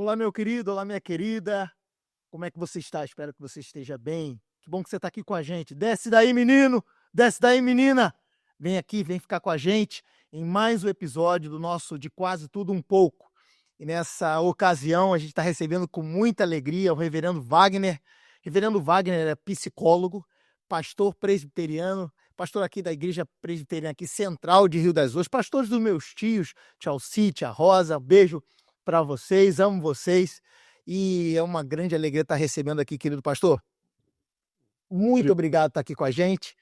Olá, meu querido, olá, minha querida. Como é que você está? Espero que você esteja bem. Que bom que você está aqui com a gente. Desce daí, menino! Desce daí, menina! Vem aqui, vem ficar com a gente em mais um episódio do nosso De Quase Tudo Um Pouco. E nessa ocasião, a gente está recebendo com muita alegria o reverendo Wagner. Reverendo Wagner é psicólogo, pastor presbiteriano, pastor aqui da Igreja Presbiteriana aqui Central de Rio das Ostras, pastores dos meus tios, tia Alci, tia Rosa, beijo para vocês, amo vocês, e é uma grande alegria estar recebendo aqui, querido pastor. Muito Pri- obrigado por estar aqui com a gente.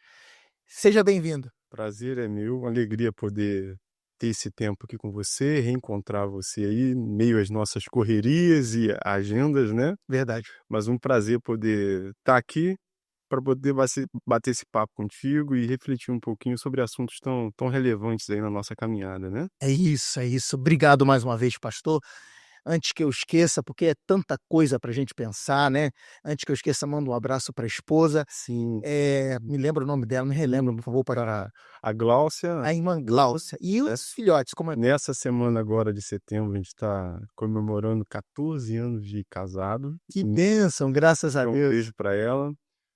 Seja bem-vindo. Prazer é meu, uma alegria poder ter esse tempo aqui com você, reencontrar você aí, em meio às nossas correrias e agendas, né? Verdade. Mas um prazer poder estar aqui para poder bater esse papo contigo e refletir um pouquinho sobre assuntos tão relevantes aí na nossa caminhada, né? É isso, é isso. Obrigado mais uma vez, pastor. Antes que eu esqueça, porque é tanta coisa para a gente pensar, né? Antes que eu esqueça, mando um abraço para a esposa. Sim, Me lembra o nome dela, me relembra, por favor, para para a Gláucia, a irmã Gláucia. E né? os filhotes, como é? Nessa semana agora de setembro, a gente está comemorando 14 anos de casado. Que bênção, graças a Então, um Deus. beijo para ela.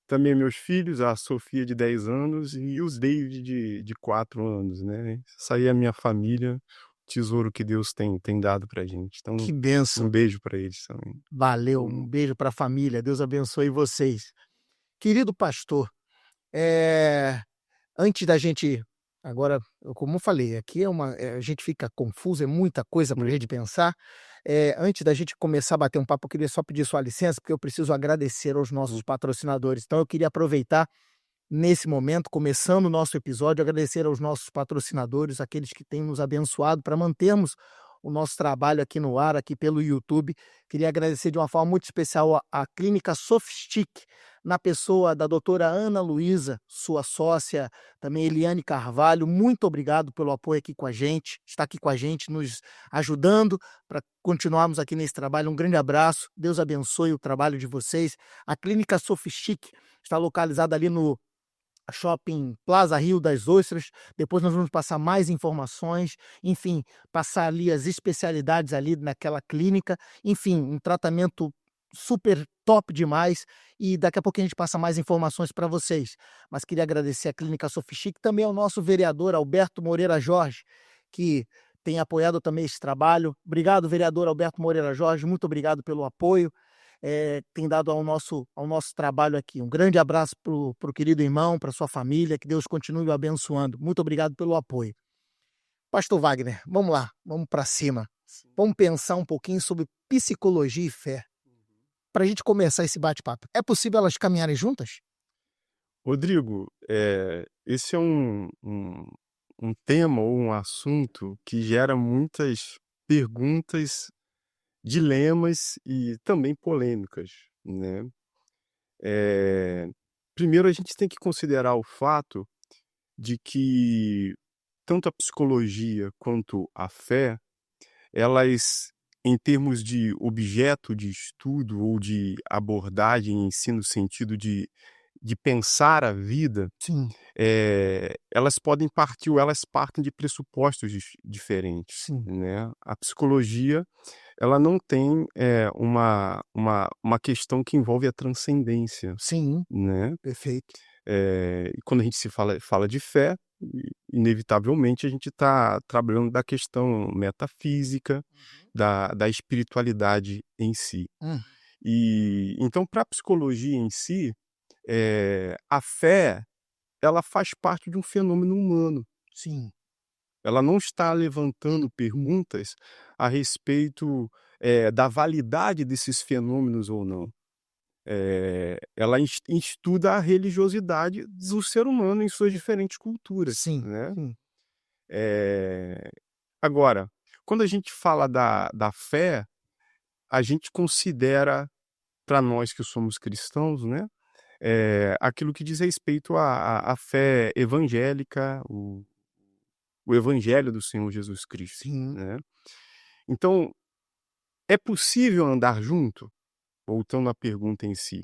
Também meus filhos, a Sofia de 10 anos e os David de 4 anos, né? Essa aí é a minha família, tesouro que Deus tem dado pra gente. Então, Que bênção. um beijo para eles também. Valeu, um beijo para a família. Deus abençoe vocês. Querido pastor, eh, antes da gente agora, como eu falei, aqui a gente fica confuso, é muita coisa para a gente pensar. Antes da gente começar a bater um papo, eu queria só pedir sua licença, porque eu preciso agradecer aos nossos patrocinadores. Então eu queria aproveitar nesse momento, começando o nosso episódio, agradecer aos nossos patrocinadores, aqueles que têm nos abençoado para mantermos o nosso trabalho aqui no ar, aqui pelo YouTube. Queria agradecer de uma forma muito especial a Clínica Sofistic, na pessoa da doutora Ana Luísa, sua sócia, também Eliane Carvalho. Muito obrigado pelo apoio aqui com a gente, está aqui com a gente, nos ajudando para continuarmos aqui nesse trabalho. Um grande abraço, Deus abençoe o trabalho de vocês. A Clínica Sofistic está localizada ali no Shopping Plaza Rio das Ostras. Depois nós vamos passar mais informações, enfim, passar ali as especialidades ali naquela clínica, enfim, um tratamento super top demais, e daqui a pouquinho a gente passa mais informações para vocês. Mas queria agradecer a Clínica Sofichic, também ao nosso vereador Alberto Moreira Jorge, que tem apoiado também esse trabalho. Obrigado, vereador Alberto Moreira Jorge, muito obrigado pelo apoio. Tem dado ao nosso trabalho aqui. Um grande abraço para o querido irmão, para sua família, que Deus continue o abençoando. Muito obrigado pelo apoio. Pastor Wagner, vamos lá, vamos para cima. Sim. Vamos pensar um pouquinho sobre psicologia e fé. Para a gente começar esse bate-papo, é possível elas caminharem juntas? Rodrigo, esse é um tema ou um assunto que gera muitas perguntas, dilemas e também polêmicas, né? Primeiro a gente tem que considerar o fato de que tanto a psicologia quanto a fé, elas, em termos de objeto de estudo ou de abordagem em si, no sentido de pensar a vida, Sim, elas podem partir ou elas partem de pressupostos diferentes, sim, né? A psicologia, ela não tem uma questão que envolve a transcendência, sim, né? perfeito. E quando a gente se fala de fé, inevitavelmente a gente está trabalhando da questão metafísica, da espiritualidade em si. Hum, E então, para a psicologia em si, a fé, ela faz parte de um fenômeno humano. sim, Ela não está levantando perguntas a respeito, da validade desses fenômenos ou não. Ela estuda a religiosidade do ser humano em suas diferentes culturas, sim, né. sim, Eh, Agora, quando a gente fala da fé, a gente considera, para nós que somos cristãos, né, aquilo que diz respeito à fé evangélica, o evangelho do Senhor Jesus Cristo, sim. né. Então, é possível andar junto? Voltando à pergunta em si,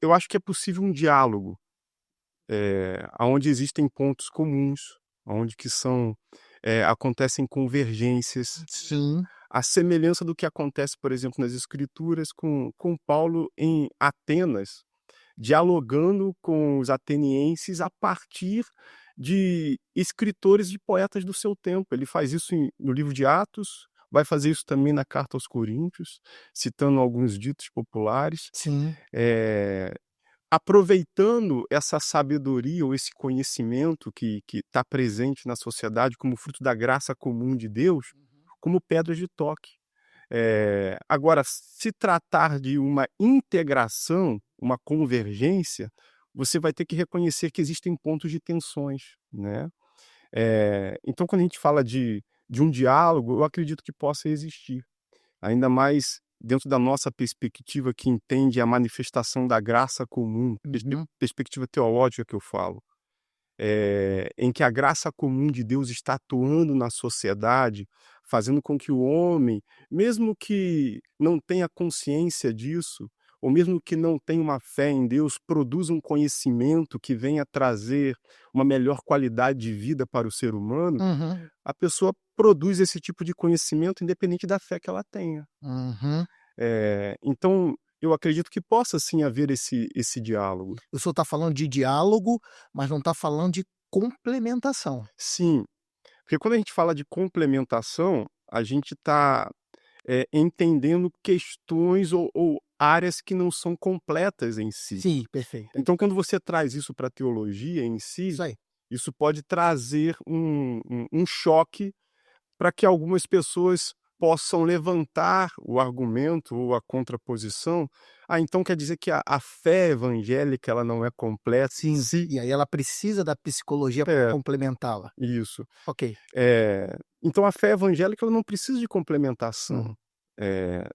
eu acho que é possível um diálogo, aonde existem pontos comuns, aonde que acontecem convergências, Sim, A semelhança do que acontece, por exemplo, nas Escrituras com Paulo em Atenas, dialogando com os atenienses a partir de escritores e poetas do seu tempo. Ele faz isso no livro de Atos, vai fazer isso também na carta aos Coríntios, citando alguns ditos populares, Sim. aproveitando essa sabedoria ou esse conhecimento que está presente na sociedade como fruto da graça comum de Deus, como pedras de toque. Agora, se tratar de uma integração, uma convergência, você vai ter que reconhecer que existem pontos de tensões, né? Então, quando a gente fala de um diálogo, eu acredito que possa existir, ainda mais dentro da nossa perspectiva que entende a manifestação da graça comum, Uhum. perspectiva teológica que eu falo, em que a graça comum de Deus está atuando na sociedade, fazendo com que o homem, mesmo que não tenha consciência disso, ou mesmo que não tenha uma fé em Deus, produza um conhecimento que venha trazer uma melhor qualidade de vida para o ser humano, Uhum. a pessoa produz esse tipo de conhecimento independente da fé que ela tenha. Uhum. Então, eu acredito que possa sim haver esse diálogo. O senhor está falando de diálogo, mas não está falando de complementação. Sim, porque quando a gente fala de complementação, a gente está entendendo questões ou áreas que não são completas em si. Sim, perfeito. Então, quando você traz isso para a teologia em si, Isso aí. isso pode trazer um choque para que algumas pessoas possam levantar o argumento ou a contraposição. Ah, então quer dizer que a fé evangélica ela não é completa? Sim. Se E aí ela precisa da psicologia para é, complementá-la. isso. Ok. Então a fé evangélica ela não precisa de complementação. Uhum.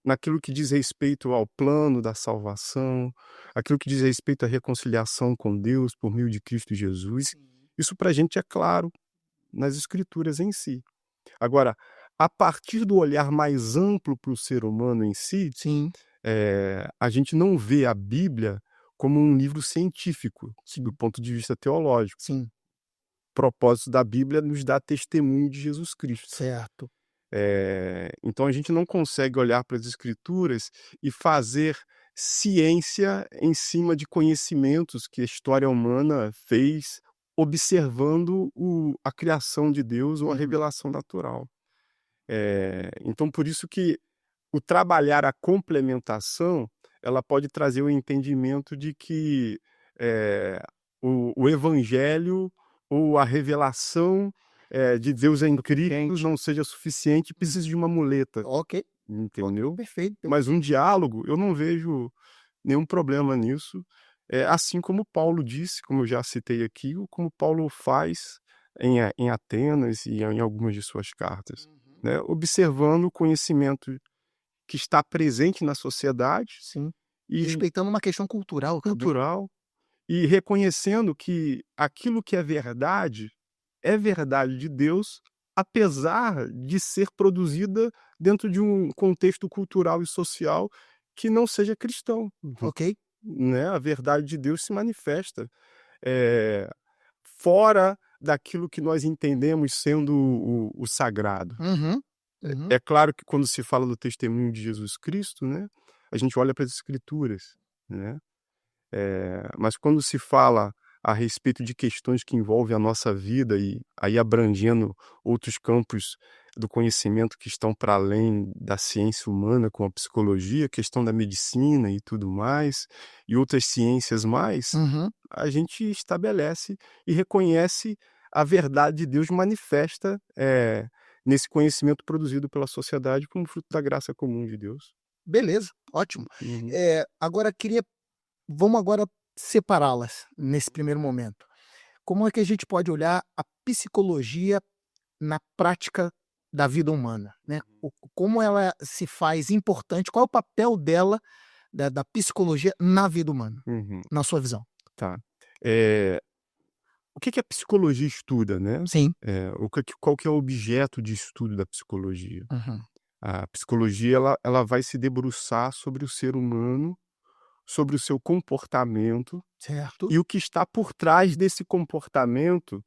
Naquilo que diz respeito ao plano da salvação, aquilo que diz respeito à reconciliação com Deus por meio de Cristo Jesus, Sim. isso para a gente é claro nas escrituras em si. Agora, a partir do olhar mais amplo para o ser humano em si, Sim, a gente não vê a Bíblia como um livro científico, do sim, ponto de vista teológico. sim. O propósito da Bíblia é nos dar testemunho de Jesus Cristo. Certo. Então a gente não consegue olhar para as escrituras e fazer ciência em cima de conhecimentos que a história humana fez observando a criação de Deus ou a Uhum. revelação natural. Então por isso que o trabalhar a complementação, ela pode trazer o entendimento de que, o evangelho ou a revelação, de Deus em Cristo Gente. não seja suficiente e precise de uma muleta, Ok, ok, entendeu? perfeito. Mas um diálogo, eu não vejo nenhum problema nisso, assim como Paulo disse, como eu já citei aqui, ou como Paulo faz em Atenas e em algumas de suas cartas, Uhum. né, observando o conhecimento que está presente na sociedade Sim. E e respeitando uma questão cultural também. cultural, e reconhecendo que aquilo que é verdade de Deus, apesar de ser produzida dentro de um contexto cultural e social que não seja cristão. Ok? Né? A verdade de Deus se manifesta, eh, fora daquilo que nós entendemos sendo o sagrado. Uhum. Uhum. É claro que quando se fala do testemunho de Jesus Cristo, né, a gente olha para as escrituras, né, mas quando se fala a respeito de questões que envolvem a nossa vida e aí abrangendo outros campos do conhecimento que estão para além da ciência humana, como a psicologia, a questão da medicina e tudo mais, e outras ciências mais, Uhum. a gente estabelece e reconhece a verdade de Deus manifesta, nesse conhecimento produzido pela sociedade como fruto da graça comum de Deus. Beleza, ótimo. Uhum, Agora vamos agora separá-las nesse primeiro momento. Como é que a gente pode olhar a psicologia na prática da vida humana, né? Como ela se faz importante, qual é o papel dela, da psicologia na vida humana, uhum, na sua visão? tá. Eh, o que que a psicologia estuda, né? Sim. Qual que é o objeto de estudo da psicologia? Uhum. A psicologia ela vai se debruçar sobre o ser humano, sobre o seu comportamento Certo. e o que está por trás desse comportamento,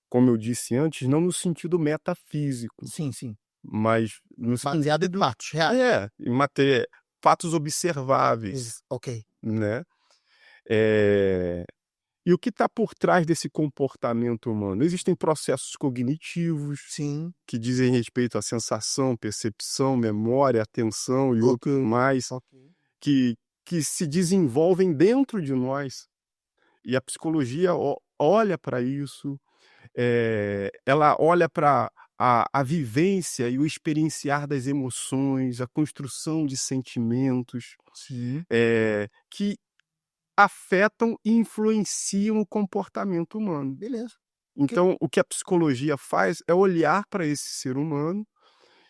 como eu disse antes, não no sentido metafísico, Sim, sim. mas no Baseado em sentido fatos reais. em fatos observáveis, Ok. né. Eh, e o que está por trás desse comportamento humano? Existem processos cognitivos Sim. que dizem respeito à sensação, percepção, memória, atenção e Ok. outros mais, Ok. que que se desenvolvem dentro de nós. E a psicologia olha para isso, ela olha para a vivência e o experienciar das emoções, a construção de sentimentos, Sim. que afetam e influenciam o comportamento humano. Beleza. Ok. Então, o que a psicologia faz é olhar para esse ser humano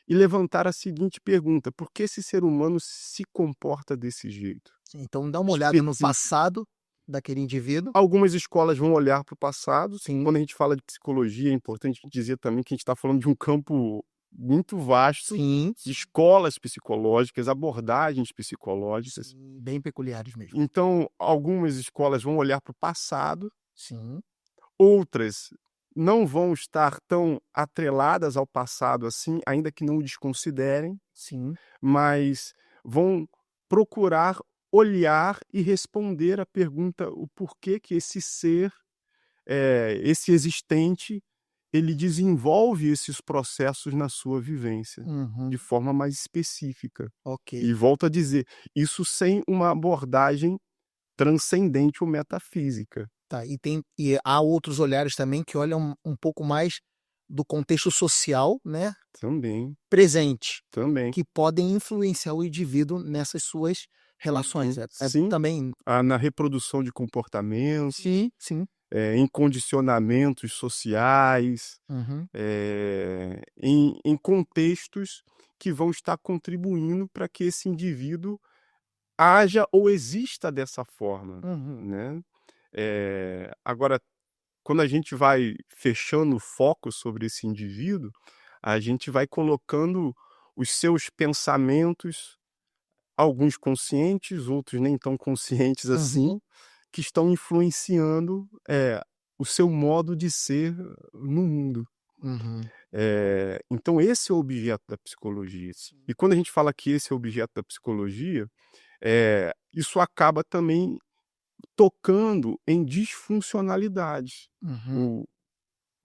e levantar a seguinte pergunta: por que esse ser humano se comporta desse jeito? Então dá uma olhada no Específico. passado daquele indivíduo. Algumas escolas vão olhar para o passado. Sim. Quando a gente fala de psicologia, é importante dizer também que a gente está falando de um campo muito vasto, Sim. de escolas psicológicas, abordagens psicológicas. Sim, bem peculiares mesmo. Então, algumas escolas vão olhar para o passado, Sim. outras não vão estar tão atreladas ao passado assim, ainda que não o desconsiderem, Sim. mas vão procurar olhar e responder a pergunta: o porquê que esse ser, esse existente, ele desenvolve esses processos na sua vivência, de Uhum. forma mais específica. Ok. E volto a dizer, isso sem uma abordagem transcendente ou metafísica. Tá, e há outros olhares também que olham um pouco mais do contexto social, né, Também, presente, também. que podem influenciar o indivíduo nessas suas relações. Uhum. É Sim, também. na reprodução de comportamentos, Sim, sim. em condicionamentos sociais, Uhum, em contextos que vão estar contribuindo para que esse indivíduo haja ou exista dessa forma, uhum, né. Agora, quando a gente vai fechando o foco sobre esse indivíduo, a gente vai colocando os seus pensamentos, alguns conscientes, outros nem tão conscientes uhum, assim, que estão influenciando, o seu modo de ser no mundo. uhum. Então esse é o objeto da psicologia. Sim. E quando a gente fala que esse é o objeto da psicologia, isso acaba também tocando em disfuncionalidades. Uhum. O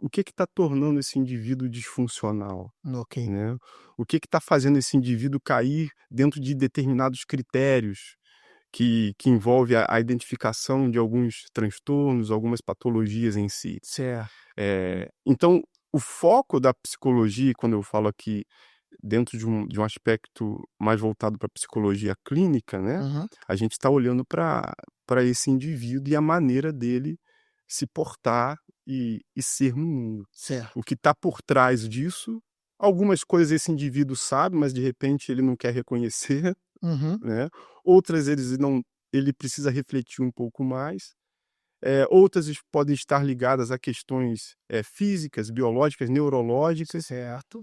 o que está tornando esse indivíduo disfuncional, Ok. né? O que está fazendo esse indivíduo cair dentro de determinados critérios que envolve a identificação de alguns transtornos, algumas patologias em si. Certo. Então, o foco da psicologia, quando eu falo aqui dentro de um aspecto mais voltado pra psicologia clínica, né, Uhum. a gente está olhando para esse indivíduo e a maneira dele se portar e ser no mundo. O Certo. que está por trás disso, algumas coisas esse indivíduo sabe, mas de repente ele não quer reconhecer, Uhum. né, outras ele precisa refletir um pouco mais, outras podem estar ligadas a questões, físicas, biológicas, neurológicas, Certo.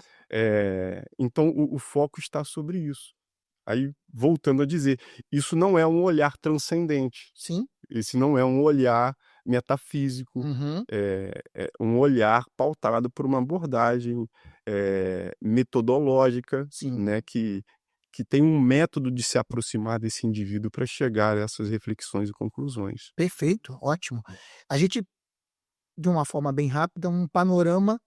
então o foco está sobre isso. Aí, voltando a dizer, isso não é um olhar transcendente, Sim. esse não é um olhar metafísico, Uhum. é um olhar pautado por uma abordagem, metodológica, Sim. né, que tem um método de se aproximar desse indivíduo para chegar a essas reflexões e conclusões. Perfeito, ótimo. A gente, de uma forma bem rápida, um panorama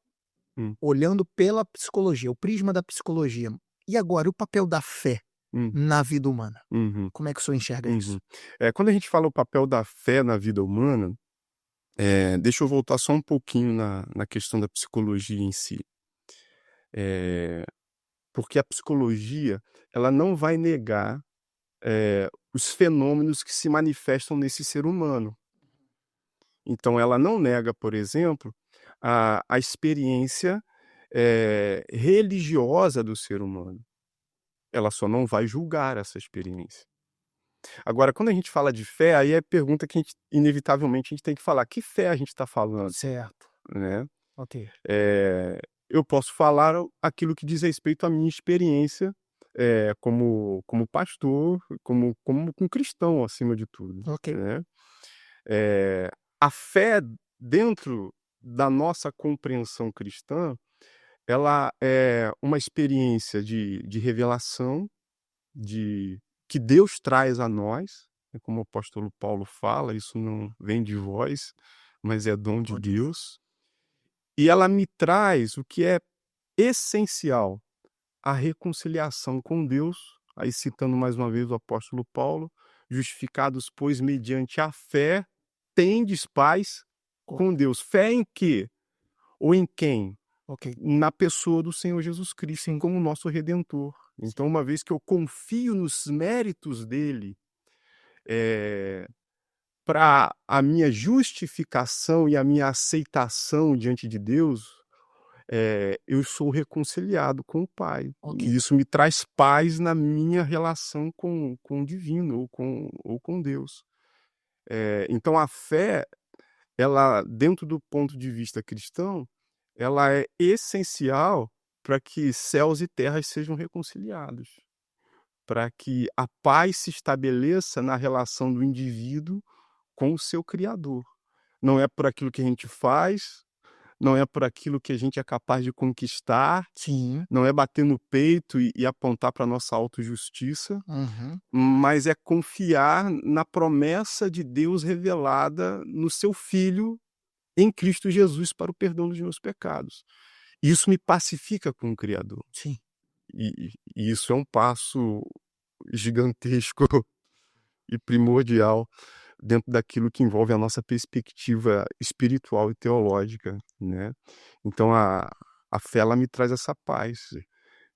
Hum, olhando pela psicologia, o prisma da psicologia. E agora, o papel da fé hum, na vida humana? uhum, Como é que o senhor enxerga isso? uhum. Quando a gente fala o papel da fé na vida humana, deixa eu voltar só um pouquinho na questão da psicologia em si. Eh, Porque a psicologia, ela não vai negar, os fenômenos que se manifestam nesse ser humano. Então ela não nega, por exemplo, a experiência, religiosa do ser humano. Ela só não vai julgar essa experiência. Agora, quando a gente fala de fé, aí é a pergunta que inevitavelmente a gente tem que falar: que fé a gente está falando, Certo, né? ok. Eh, eu posso falar aquilo que diz respeito à minha experiência, como pastor, como um cristão acima de tudo, Ok. né. A fé dentro da nossa compreensão cristã, ela é uma experiência de revelação, que Deus traz a nós, como o apóstolo Paulo fala, isso não vem de vós, mas é dom de Deus. E ela me traz o que é essencial, a reconciliação com Deus, aí citando mais uma vez o apóstolo Paulo: "Justificados, pois, mediante a fé, tendes paz com Deus". Fé em quê? Ou em quem? Ok. Na pessoa do Senhor Jesus Cristo, Sim. como nosso Redentor. Então, uma vez que eu confio nos méritos dele, para a minha justificação e a minha aceitação diante de Deus, eu sou reconciliado com o Pai. Ok. E isso me traz paz na minha relação com o divino ou com Deus. Então a fé, ela, dentro do ponto de vista cristão, ela é essencial para que céus e terras sejam reconciliados, para que a paz se estabeleça na relação do indivíduo com o seu Criador. Não é por aquilo que a gente faz, não é por aquilo que a gente é capaz de conquistar, Sim. não é bater no peito e apontar para nossa autojustiça, Uhum. mas é confiar na promessa de Deus revelada no seu Filho em Cristo Jesus para o perdão dos meus pecados. Isso me pacifica com o Criador. Sim. E isso é um passo gigantesco e primordial dentro daquilo que envolve a nossa perspectiva espiritual e teológica, né. Então a fé, ela me traz essa paz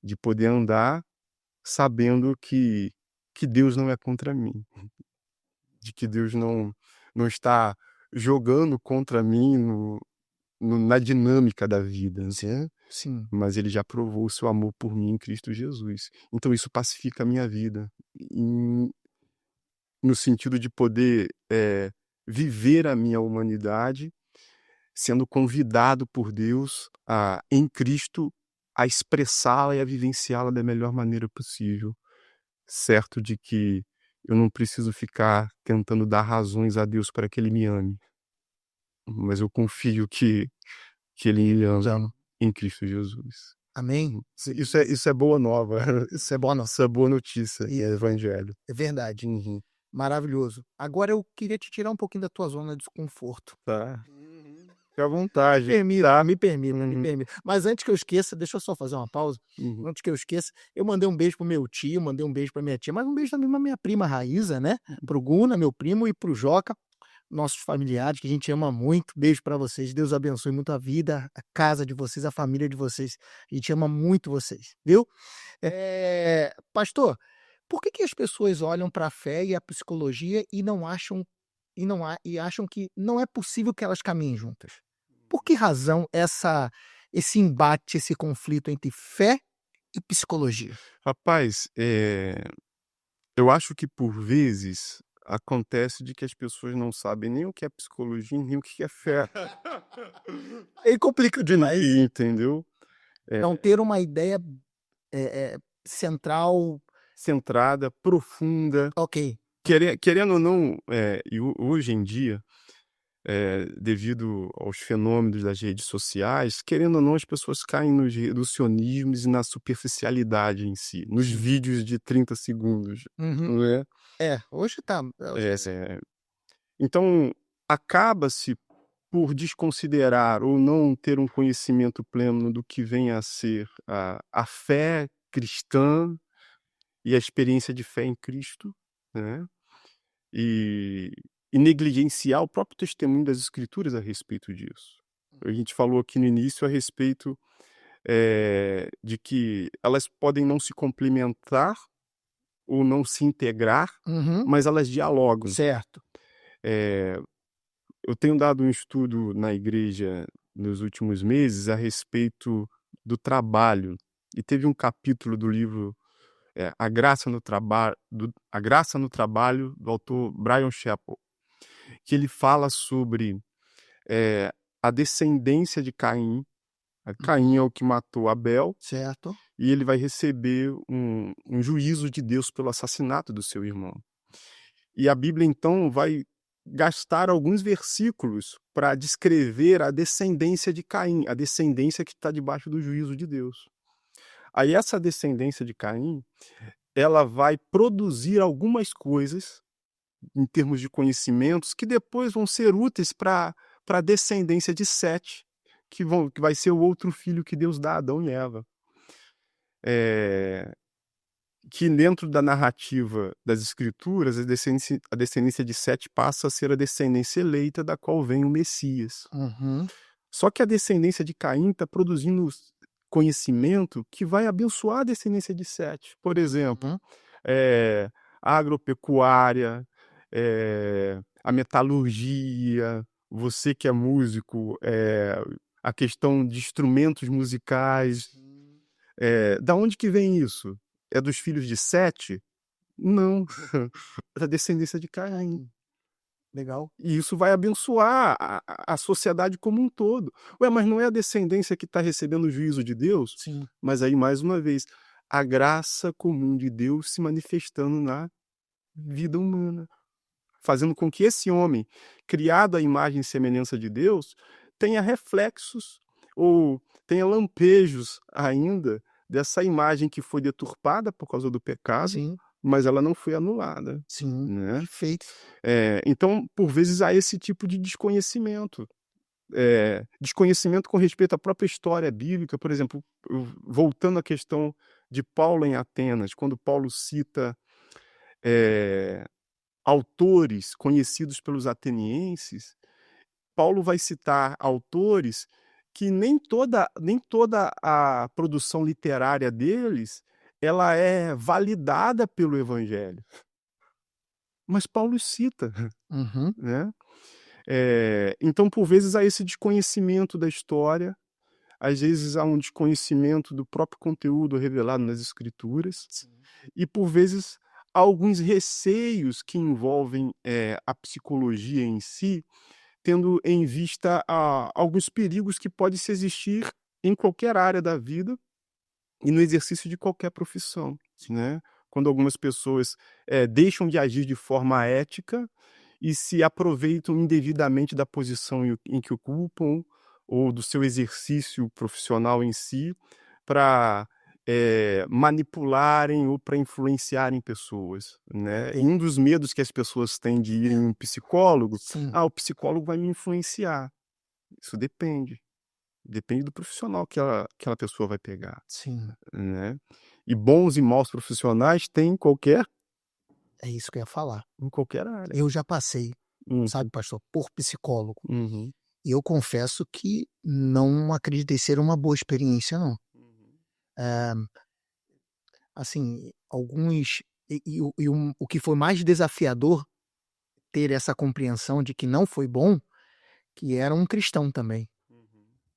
de poder andar sabendo que Deus não é contra mim, de que Deus não está jogando contra mim na dinâmica da vida, né, Sim. mas ele já provou o seu amor por mim em Cristo Jesus. Então isso pacifica a minha vida, em no sentido de poder, viver a minha humanidade sendo convidado por Deus em Cristo, a expressá-la e a vivenciá-la da melhor maneira possível, certo de que eu não preciso ficar tentando dar razões a Deus para que ele me ame, mas eu confio que ele me ama Usando. em Cristo Jesus. Amém. Isso é boa nova, Isso é bom, não. isso é boa notícia, E é evangelho. é verdade. Uhum. Maravilhoso. Agora eu queria te tirar um pouquinho da tua zona de desconforto. Tá. Fica à vontade. Permita, Tá. me permita, me Uhum. permita. Mas antes que eu esqueça, deixa eu só fazer uma pausa. Uhum. Antes que eu esqueça, eu mandei um beijo pro meu tio, mandei um beijo pra minha tia, mas um beijo também pra minha prima Raíza, né? Pro Guna, meu primo, e pro Joca, nossos familiares, que a gente ama muito. Beijo pra vocês. Deus abençoe muito a vida, a casa de vocês, a família de vocês. A gente ama muito vocês, viu? Pastor, por que que as pessoas olham para a fé e a psicologia e não acham e acham que não é possível que elas caminhem juntas? Por que razão esse embate, esse conflito entre fé e psicologia? Rapaz, eu acho que por vezes acontece de que as pessoas não sabem nem o que é psicologia, nem o que é fé. Aí complica demais. Entendeu? Não ter uma ideia, central. Centrada, profunda, Ok. querendo ou não, e hoje em dia, devido aos fenômenos das redes sociais, querendo ou não, as pessoas caem nos reducionismos e na superficialidade em si, nos Sim. vídeos de 30 segundos, Uhum. não é? Hoje tá. Então, acaba-se por desconsiderar ou não ter um conhecimento pleno do que vem a ser a fé cristã e a experiência de fé em Cristo, né? E, e negligenciar o próprio testemunho das Escrituras a respeito disso. A gente falou aqui no início a respeito de que elas podem não se complementar ou não se integrar, Uhum. mas elas dialogam. Certo. Eu tenho dado um estudo na igreja nos últimos meses a respeito do trabalho, e teve um capítulo do livro A Graça no Trabalho, do autor Brian Chappell, que ele fala sobre a descendência de Caim. Caim é o que matou Abel, Certo. e ele vai receber um juízo de Deus pelo assassinato do seu irmão. E a Bíblia, então, vai gastar alguns versículos para descrever a descendência de Caim, a descendência que está debaixo do juízo de Deus. Aí essa descendência de Caim, ela vai produzir algumas coisas, em termos de conhecimentos, que depois vão ser úteis para a descendência de Sete, que vai ser o outro filho que Deus dá a Adão e Eva. Que dentro da narrativa das escrituras, a descendência de Sete passa a ser a descendência eleita da qual vem o Messias. Uhum. Só que a descendência de Caim está produzindo conhecimento que vai abençoar a descendência de Sete. Por exemplo, Uhum. a agropecuária, a metalurgia, você que é músico, a questão de instrumentos musicais. Da onde que vem isso? É dos filhos de Sete? Não, é da descendência de Caim. Legal. E isso vai abençoar a sociedade como um todo. Ué, mas não é a descendência que está recebendo o juízo de Deus? Sim. Mas aí, mais uma vez, a graça comum de Deus se manifestando na vida humana, fazendo com que esse homem, criado à imagem e semelhança de Deus, tenha reflexos ou tenha lampejos ainda dessa imagem que foi deturpada por causa do pecado, Sim. mas ela não foi anulada, Sim. né? Perfeito. Então, por vezes, há esse tipo de desconhecimento. Desconhecimento com respeito à própria história bíblica. Por exemplo, voltando à questão de Paulo em Atenas, quando Paulo cita autores conhecidos pelos atenienses, Paulo vai citar autores que nem toda a produção literária deles ela é validada pelo evangelho. Mas Paulo cita, Uhum. né? Então, por vezes, há esse desconhecimento da história, às vezes há um desconhecimento do próprio conteúdo revelado nas escrituras, Sim. e por vezes há alguns receios que envolvem a psicologia em si, tendo em vista alguns perigos que podem se existir em qualquer área da vida e no exercício de qualquer profissão, né? Quando algumas pessoas deixam de agir de forma ética e se aproveitam indevidamente da posição em que ocupam ou do seu exercício profissional em si para manipularem ou para influenciarem pessoas, né? E um dos medos que as pessoas têm de ir em um psicólogo, Sim. o psicólogo vai me influenciar. Isso depende. Depende do profissional que aquela pessoa vai pegar, Sim. né? E bons e maus profissionais tem É isso que eu ia falar. em qualquer área. Eu já passei, Uhum, sabe, pastor, por psicólogo. uhum, E eu confesso que não acreditei ser uma boa experiência, não. uhum, Eh, assim, alguns o que foi mais desafiador, ter essa compreensão de que não foi bom, que era um cristão também. uhum,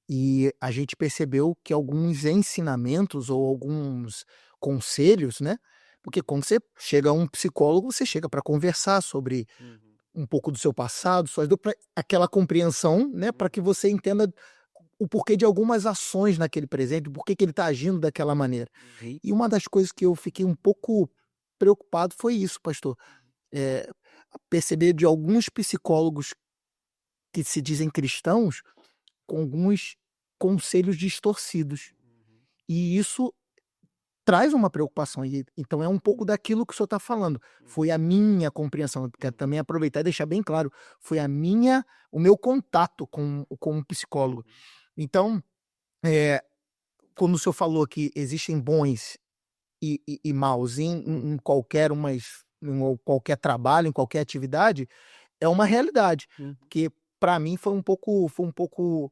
E a gente percebeu que alguns ensinamentos ou alguns conselhos, né, porque quando você chega a um psicólogo, você chega para conversar sobre uhum, um pouco do seu passado, suas dor pra aquela compreensão, né, para que você entenda o porquê de algumas ações naquele presente, o porquê que ele está agindo daquela maneira. uhum, E uma das coisas que eu fiquei um pouco preocupado foi isso, pastor, eh, perceber de alguns psicólogos que se dizem cristãos, com alguns conselhos distorcidos. uhum, E isso traz uma preocupação, e então é um pouco daquilo que o senhor está falando. Foi a minha compreensão, eu quero também aproveitar e deixar bem claro, foi o meu contato com um psicólogo. Então, eh, quando o senhor falou que existem bons e maus em qualquer trabalho, em qualquer atividade, é uma realidade, uhum, que para mim foi um pouco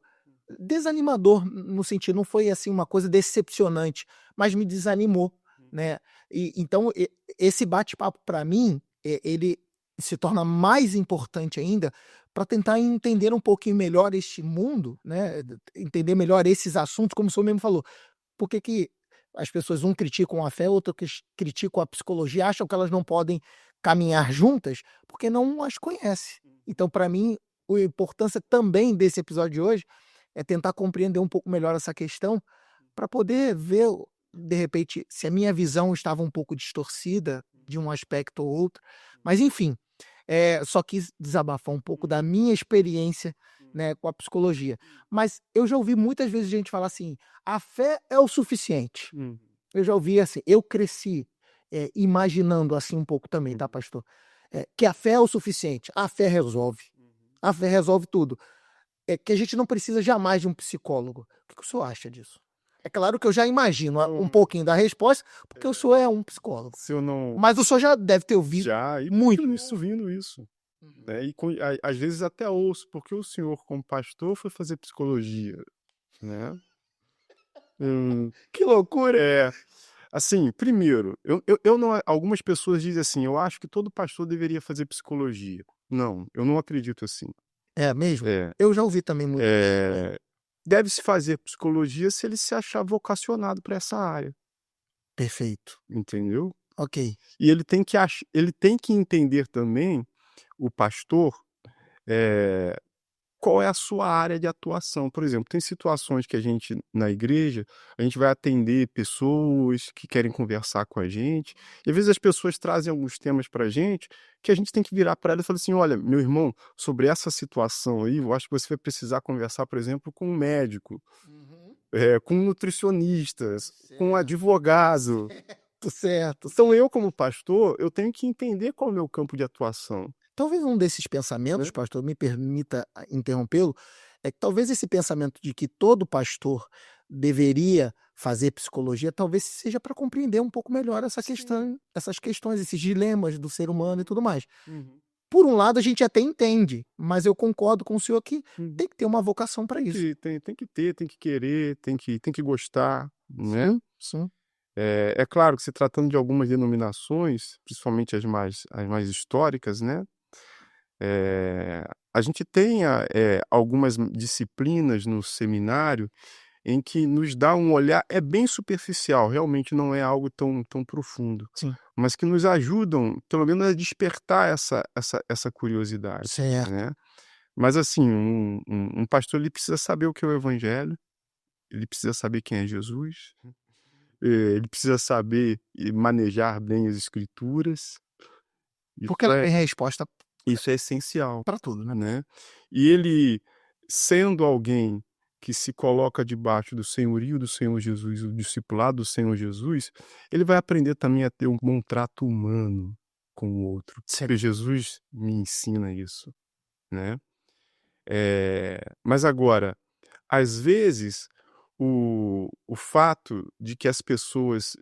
desanimador, no sentido, não foi, assim, uma coisa decepcionante, mas me desanimou, né. E então esse bate-papo para mim, ele se torna mais importante ainda para tentar entender um pouquinho melhor este mundo, né, entender melhor esses assuntos, como o senhor mesmo falou. Por que que as pessoas, criticam a fé, outro criticam a psicologia, acham que elas não podem caminhar juntas, porque não as conhece. Então, para mim, a importância também desse episódio de hoje é tentar compreender um pouco melhor essa questão, para poder ver, de repente, se a minha visão estava um pouco distorcida de um aspecto ou outro. Mas enfim, só quis desabafar um pouco da minha experiência, né, com a psicologia. Mas eu já ouvi muitas vezes gente falar assim: "A fé é o suficiente". Uhum. Eu já ouvi assim, eu cresci, imaginando assim um pouco também, tá, Uhum. pastor? Que a fé é o suficiente, a fé resolve, Uhum. a fé resolve tudo. Que a gente não precisa jamais de um psicólogo. O que que o senhor acha disso? É claro que eu já imagino um Eu pouquinho da resposta, porque o é, senhor é um psicólogo. se eu não Mas o senhor já deve ter ouvido já e muito continuo isso. ouvindo isso, Uhum. né, e às vezes até ouço, porque o senhor como pastor foi fazer psicologia, né. Que loucura! É, assim, primeiro, eu não algumas pessoas dizem assim: "Eu acho que todo pastor deveria fazer psicologia". Não, eu não acredito assim. É mesmo? É, Eu já ouvi também muito isso. deve-se fazer psicologia se ele se achar vocacionado para essa área, Perfeito. entendeu? Ok. E ele tem que entender também, o pastor, eh qual é a sua área de atuação. Por exemplo, tem situações que a gente, na igreja, a gente vai atender pessoas que querem conversar com a gente, e às vezes as pessoas trazem alguns temas para a gente, que a gente tem que virar para ela e falar assim: "Olha, meu irmão, sobre essa situação aí, eu acho que você vai precisar conversar, por exemplo, com um médico, Uhum. com um nutricionista, com um Certo, advogado". certo. Então eu, como pastor, eu tenho que entender qual é o meu campo de atuação, Talvez um desses pensamentos, né. pastor, me permita interrompê-lo, é que talvez esse pensamento de que todo pastor deveria fazer psicologia, talvez seja para compreender um pouco melhor essa Sim. questão, essas questões, esses dilemas do ser humano e Uhum, tudo mais. uhum, Por um lado, a gente até entende, mas eu concordo com o senhor que uhum. tem que ter uma vocação para isso. Tem que ter, tem que querer, tem que gostar, né. Sim, sim. É claro que se tratando de algumas denominações, principalmente as mais históricas, né, a gente tem algumas disciplinas no seminário em que nos dá um olhar bem superficial, realmente não é algo tão profundo, Sim. mas que nos ajudam, pelo menos, a despertar essa curiosidade, Certo. né. Mas assim, um pastor ele precisa saber o que é o evangelho, ele precisa saber quem é Jesus, ele precisa saber e manejar bem as escrituras, Porque isso ela é tem resposta isso é essencial, para tudo, né. né. E ele, sendo alguém que se coloca debaixo do senhorio do Senhor Jesus, o discipulado do Senhor Jesus, ele vai aprender também a ter um bom trato humano com o outro, Cer porque Jesus me ensina isso, né. Mas agora, às vezes, o fato de que as pessoas,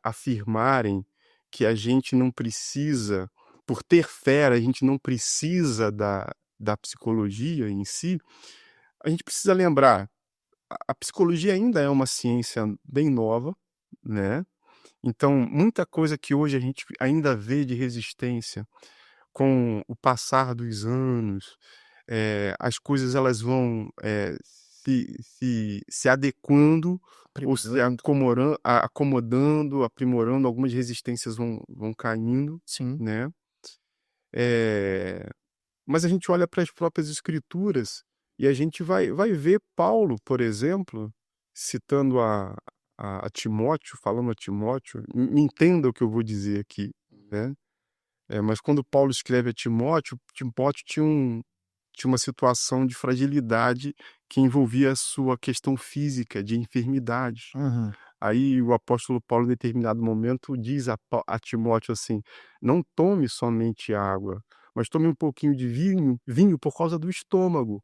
afirmarem que a gente não precisa, por ter fé, a gente não precisa da psicologia em si, a gente precisa lembrar, a psicologia ainda é uma ciência bem nova, né, então muita coisa que hoje a gente ainda vê de resistência, com o passar dos anos, as coisas elas vão, se adequando ou se aprimorando. acomodando, aprimorando, algumas resistências vão caindo, Sim. né. Eh, mas a gente olha para as próprias escrituras e a gente vai ver Paulo, por exemplo, citando a Timóteo, falando a Timóteo, me entenda o que eu vou dizer aqui, Uhum. né. Mas quando Paulo escreve a Timóteo, Timóteo tinha uma situação de fragilidade que envolvia a sua questão física, de enfermidade. Uhum. Aí o apóstolo Paulo, em determinado momento, diz a Timóteo assim: "Não tome somente água, mas tome um pouquinho de vinho por causa do estômago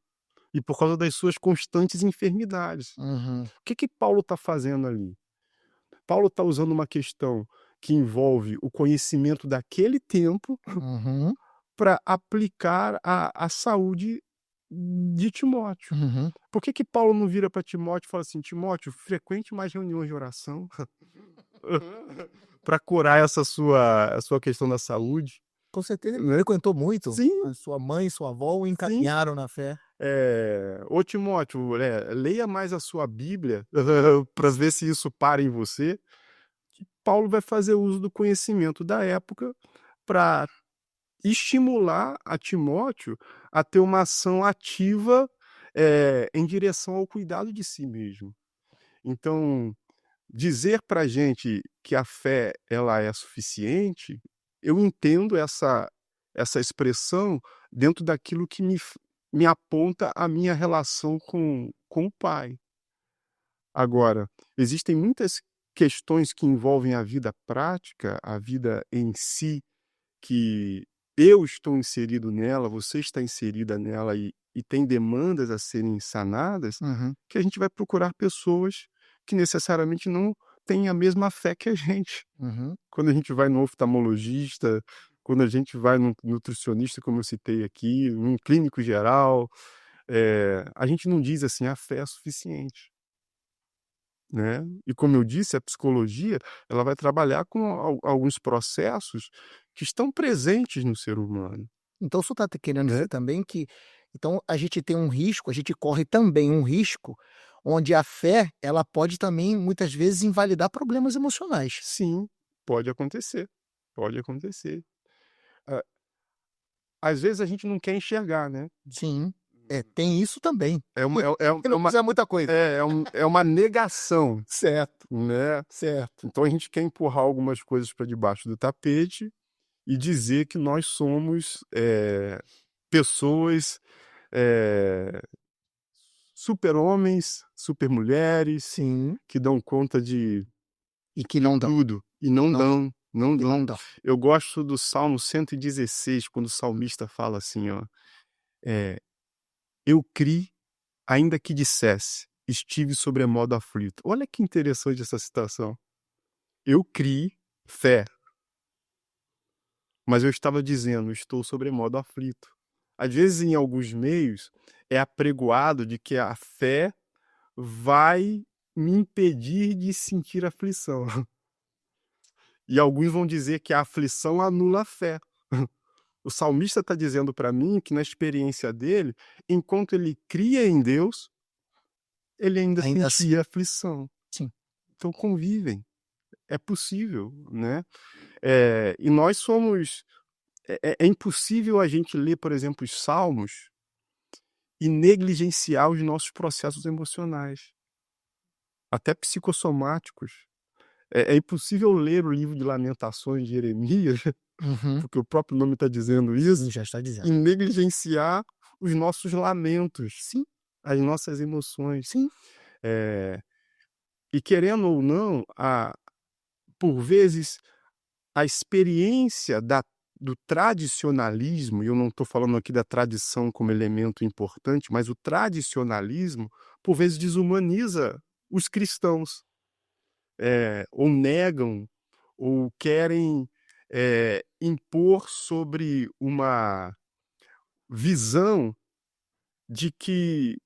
e por causa das suas constantes enfermidades". Uhum. O que que Paulo está fazendo ali? Paulo está usando uma questão que envolve o conhecimento daquele tempo Uhum. para aplicar à saúde de Timóteo. Uhum. Por que que Paulo não vira para Timóteo e fala assim: "Timóteo, frequente mais reuniões de oração para curar a sua questão da saúde", Com certeza ele né. frequentou muito. Sim, A sua mãe e sua avó o sim. encaminharam na fé. "Ô Timóteo, leia mais a sua Bíblia para ver se isso para em você". Paulo vai fazer uso do conhecimento da época para estimular a Timóteo a ter uma ação ativa, em direção ao cuidado de si mesmo. Então, dizer para a gente que a fé ela é suficiente, eu entendo essa expressão dentro daquilo que me aponta a minha relação com o Pai. Agora, existem muitas questões que envolvem a vida prática, a vida em si, que eu estou inserido nela, você está inserida nela e tem demandas a serem sanadas, Uhum, que a gente vai procurar pessoas que necessariamente não têm a mesma fé que a gente. uhum. Quando a gente vai no oftalmologista, quando a gente vai num nutricionista, como eu citei aqui, num clínico geral, a gente não diz assim: "A fé é suficiente", né. E como eu disse, a psicologia, ela vai trabalhar com alguns processos que estão presentes no ser humano, Então o senhor está querendo né. dizer também que então a gente tem um risco, a gente corre também um risco, onde a fé, ela pode também muitas vezes invalidar problemas emocionais. Sim, pode acontecer, pode acontecer. A Às vezes a gente não quer enxergar, né. Sim, tem isso também. É uma E não precisa muita coisa. é uma negação, Certo, né. certo. Então a gente quer empurrar algumas coisas para debaixo do tapete e dizer que nós somos, pessoas, eh, super-homens, super-mulheres, Sim, que dão conta e que de não dão, tudo, e não não dão, não e dão. não dão. Eu gosto do Salmo 116, quando o salmista fala assim, ó, eh: "Eu criei, ainda que dissesse, estive sobremodo aflito". Olha que interessante essa citação. Eu criei, fé, mas eu estava dizendo: "Estou sobremodo aflito". Às vezes, em alguns meios, é apregoado de que a fé vai me impedir de sentir aflição. E alguns vão dizer que a aflição anula a fé. O salmista está dizendo para mim que, na experiência dele, enquanto ele cria em Deus, ele ainda Ainda assim, sentia aflição. sim. Então convivem, é possível, né. E nós somos é impossível a gente ler, por exemplo, os salmos e negligenciar os nossos processos emocionais, até psicossomáticos. É impossível ler o livro de Lamentações de Jeremias, Uhum. porque o próprio nome está dizendo Sim, isso, já está e dizendo. negligenciar os nossos lamentos, Sim, as nossas emoções. sim. Eh, e querendo ou não, por vezes, a experiência do tradicionalismo, e eu não estou falando aqui da tradição como elemento importante, mas o tradicionalismo, por vezes, desumaniza os cristãos, ou negam, ou querem, impor sobre uma visão de que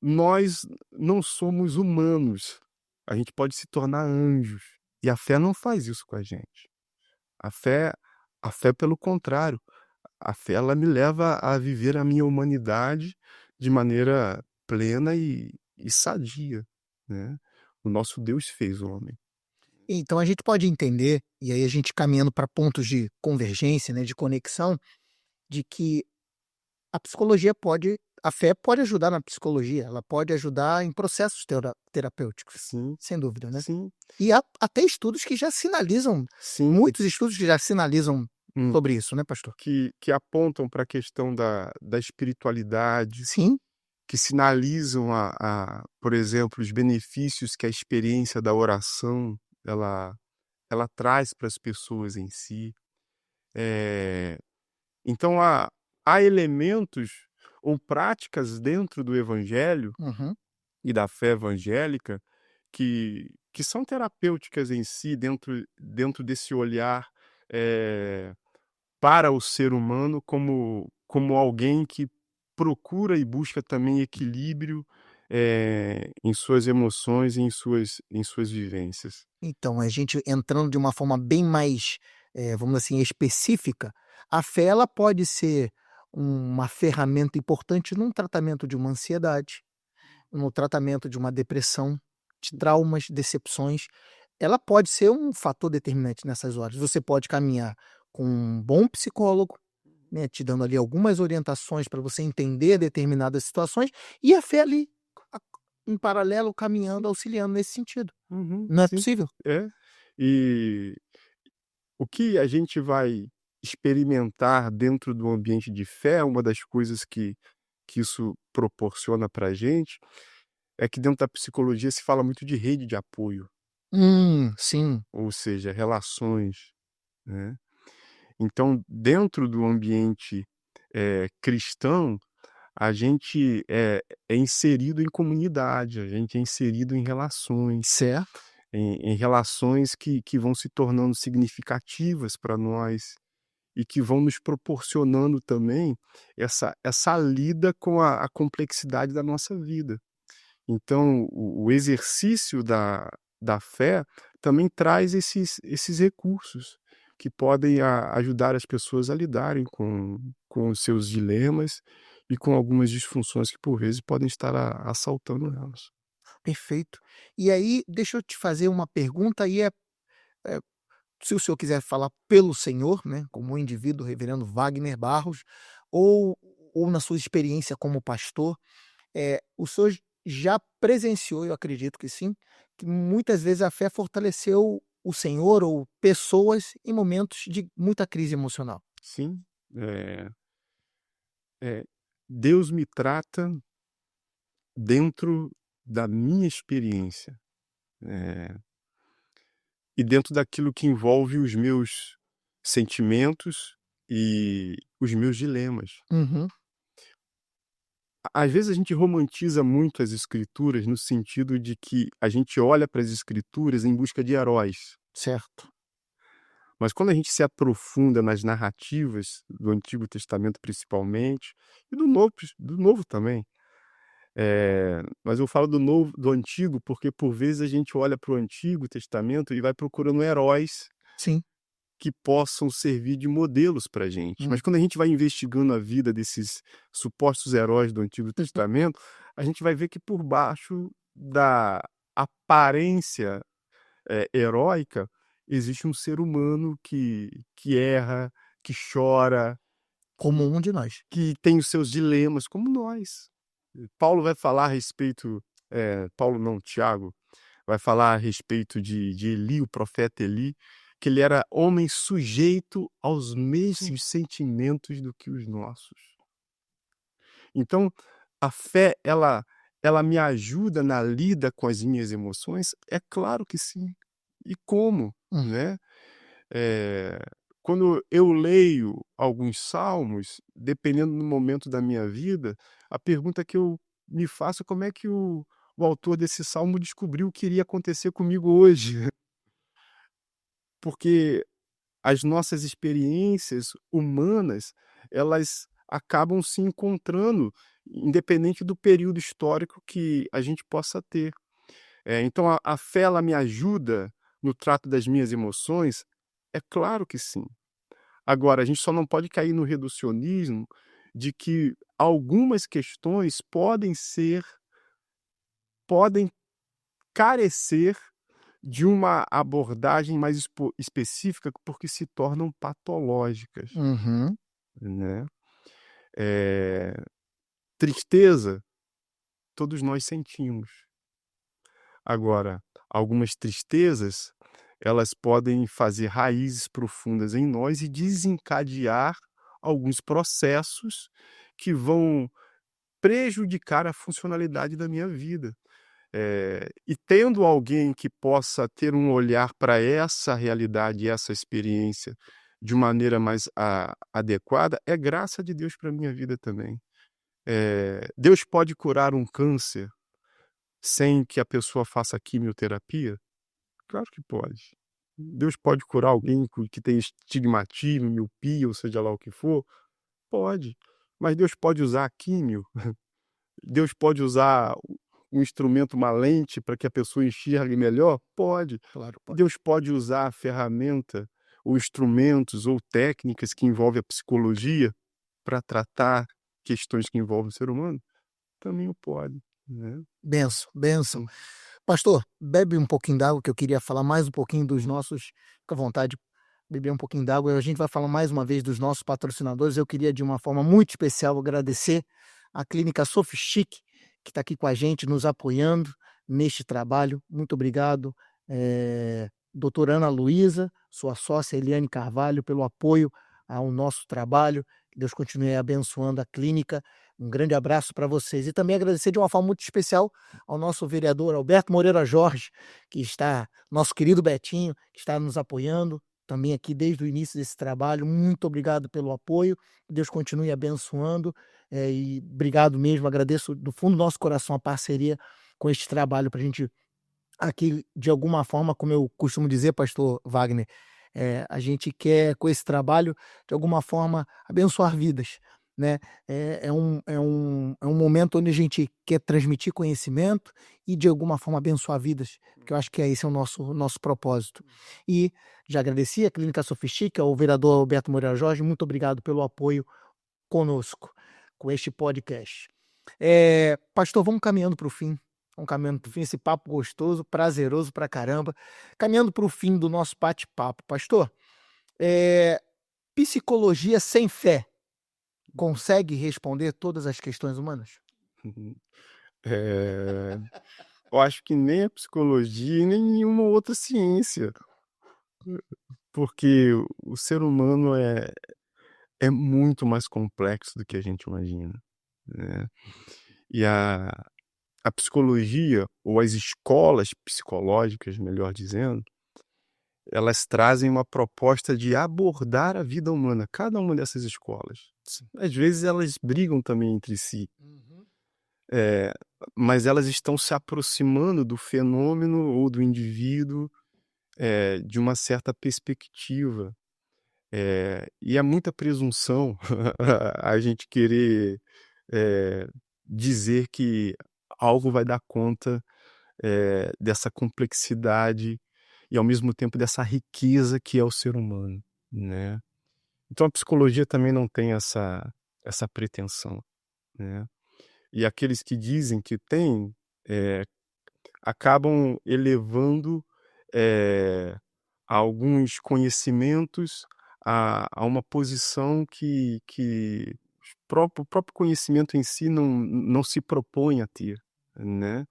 nós não somos humanos, a gente pode se tornar anjos, e a fé não faz isso com a gente. A fé a fé pelo contrário, a fé ela me leva a viver a minha humanidade de maneira plena e sadia, né. O nosso Deus fez o homem. Então a gente pode entender, e aí a gente caminhando para pontos de convergência, né, de conexão, de que a fé pode ajudar na psicologia, ela pode ajudar em processos terapêuticos, Sim, sem dúvida, né. sim, E há até estudos que já sinalizam, sim, muitos estudos que já sinalizam hum, sobre isso, né, pastor? que apontam para a questão da espiritualidade, Sim, que sinalizam por exemplo, os benefícios que a experiência da oração ela ela traz para as pessoas em si. Eh, então há elementos ou práticas dentro do evangelho uhum. e da fé evangélica que são terapêuticas em si, dentro desse olhar, eh, para o ser humano como alguém que procura e busca também equilíbrio, em suas emoções e em suas vivências. Então, a gente entrando de uma forma bem mais, vamos assim, específica, a fé ela pode ser uma ferramenta importante num tratamento de uma ansiedade, no tratamento de uma depressão, de traumas, decepções. Ela pode ser um fator determinante nessas horas. Você pode caminhar com um bom psicólogo, né, te dando ali algumas orientações para você entender determinadas situações, e a fé ali, a em paralelo, caminhando, auxiliando nesse sentido. Uhum, Não é sim. possível? É. E o que a gente vai experimentar dentro do ambiente de fé, uma das coisas que isso proporciona para a gente, é que dentro da psicologia se fala muito de rede de apoio, Sim, ou seja, relações, né. Então, dentro do ambiente, cristão, a gente é inserido em comunidade, a gente é inserido em relações, certo. em relações que vão se tornando significativas para nós e que vão nos proporcionando também essa lida com a complexidade da nossa vida. Então, o exercício da fé também traz esses recursos que podem ajudar as pessoas a lidarem com os seus dilemas e com algumas disfunções que, por vezes, podem estar assaltando elas. Perfeito. E aí, deixa eu te fazer uma pergunta aí é se o senhor quiser falar pelo senhor, né, como indivíduo, reverendo Wagner Barros, ou na sua experiência como pastor, o senhor já presenciou, eu acredito que sim, que muitas vezes a fé fortaleceu o senhor ou pessoas em momentos de muita crise emocional. Sim, eh Deus me trata dentro da minha experiência, eh, e dentro daquilo que envolve os meus sentimentos e os meus dilemas. Uhum, Às vezes a gente romantiza muito as escrituras no sentido de que a gente olha para as escrituras em busca de heróis, certo. mas quando a gente se aprofunda nas narrativas do Antigo Testamento principalmente, e do Novo também, mas eu falo do Antigo, porque por vezes a gente olha para o Antigo Testamento e vai procurando heróis Sim. que possam servir de modelos para a gente. Mas Hum. quando a gente vai investigando a vida desses supostos heróis do Antigo Testamento, a gente vai ver que por baixo da aparência, heróica, existe um ser humano que erra, que chora, Como um de nós. que tem os seus dilemas, como nós. Paulo vai falar a respeito, Paulo não, Tiago, vai falar a respeito de Eli, o profeta Eli, que ele era homem sujeito aos Sim. mesmos sentimentos do que os nossos. Então, a fé, ela me ajuda na lida com as minhas emoções? É claro que sim. E como, Hum. né? Eh, Quando eu leio alguns salmos, dependendo do momento da minha vida, a pergunta que eu me faço é como é que o autor desse salmo descobriu o que iria acontecer comigo hoje. Porque as nossas experiências humanas, elas acabam se encontrando, independente do período histórico que a gente possa ter. Então a fé, ela me ajuda no trato das minhas emoções? É claro que sim. Agora, a gente só não pode cair no reducionismo de que algumas questões podem carecer de uma abordagem mais específica, porque se tornam patológicas, Uhum. né. Eh, Tristeza, todos nós sentimos. Agora, algumas tristezas, elas podem fazer raízes profundas em nós e desencadear alguns processos que vão prejudicar a funcionalidade da minha vida. E tendo alguém que possa ter um olhar para essa realidade e essa experiência de maneira mais adequada, é graça de Deus para minha vida também. Deus pode curar um câncer sem que a pessoa faça quimioterapia? Claro que pode. Deus pode curar alguém que tem estigmatismo, miopia, ou seja lá o que for? Pode. Mas Deus pode usar a químio? Deus pode usar um instrumento, uma lente, para que a pessoa enxergue melhor? Pode. Claro, pode. Deus pode usar a ferramenta, ou instrumentos, ou técnicas que envolvem a psicologia para tratar questões que envolvem o ser humano? Também o pode, né. Benção, benção. Hum. Pastor, bebe um pouquinho d'água que eu queria falar mais um pouquinho dos nossos, fica à vontade, beber um pouquinho d'água, a gente vai falar mais uma vez dos nossos patrocinadores. Eu queria de uma forma muito especial agradecer a Clínica Sofistic, que está aqui com a gente, nos apoiando neste trabalho. Muito obrigado, doutora Ana Luísa, sua sócia Eliane Carvalho, pelo apoio ao nosso trabalho. Que Deus continue abençoando a clínica. Um grande abraço para vocês. E também agradecer de uma forma muito especial ao nosso vereador Alberto Moreira Jorge, nosso querido Betinho, que está nos apoiando também aqui desde o início desse trabalho. Muito obrigado pelo apoio. Deus continue abençoando. E obrigado mesmo. Agradeço do fundo do nosso coração a parceria com este trabalho para a gente aqui, de alguma forma, como eu costumo dizer, pastor Wagner, a gente quer, com esse trabalho, de alguma forma, abençoar vidas, né? É um momento onde a gente quer transmitir conhecimento e, de alguma forma, abençoar vidas, porque eu acho que esse é o nosso propósito. E já agradeci a Clínica Sofistica, ao vereador Alberto Moreira Jorge, muito obrigado pelo apoio conosco, com este podcast. Pastor, vamos caminhando para o fim. Vamos caminhando para o fim, esse papo gostoso, prazeroso pra caramba. Caminhando para o fim do nosso bate-papo. Pastor, psicologia sem fé consegue responder todas as questões humanas? É, eu acho que nem a psicologia, nem nenhuma outra ciência, porque o ser humano é muito mais complexo do que a gente imagina, né? E a psicologia, ou as escolas psicológicas, melhor dizendo, elas trazem uma proposta de abordar a vida humana, cada uma dessas escolas. Às vezes elas brigam também entre si, mas elas estão se aproximando do fenômeno ou do indivíduo de uma certa perspectiva. E é muita presunção a gente querer dizer que algo vai dar conta dessa complexidade e, ao mesmo tempo, dessa riqueza que é o ser humano, né? Então, a psicologia também não tem essa pretensão, né? E aqueles que dizem que tem, acabam elevando alguns conhecimentos a uma posição que o próprio conhecimento em si não se propõe a ter, né?